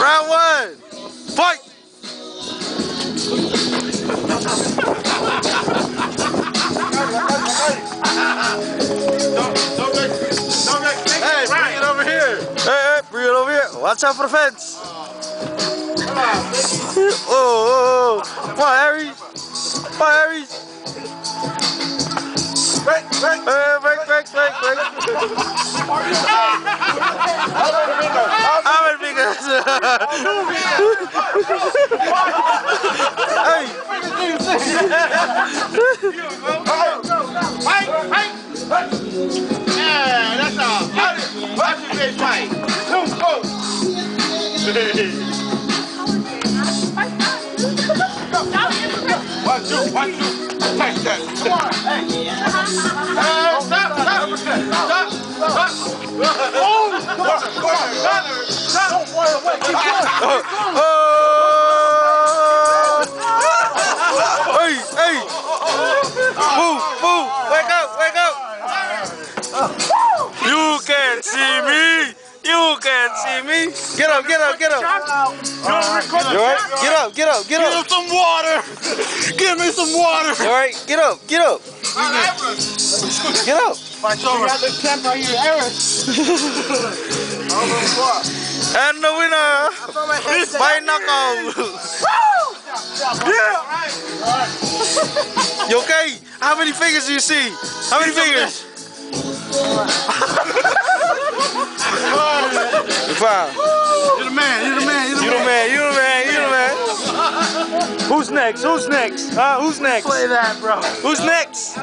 Round one. Fight. Hey, bring it over here. Hey, bring it over here. Watch out for the fence. Oh. Come on, Harry. Come on, Harry. Break. How many fingers? Hey. Yeah, that's all. Watch your bitch fight. Go. One, two. Touch that. Come on. Stop. Hey. Move. Wake up. You can't see me. Get up. You alright? Get up. Give him some water. Give me some water. Alright, get up. Get up. Fight over. You got the camp right here, Eric. And the winner by knockout. Yeah. You okay? How many fingers do you see? How many fingers? You're fine. You're the man. Who's next? Who's next? Play that, bro. Who's next?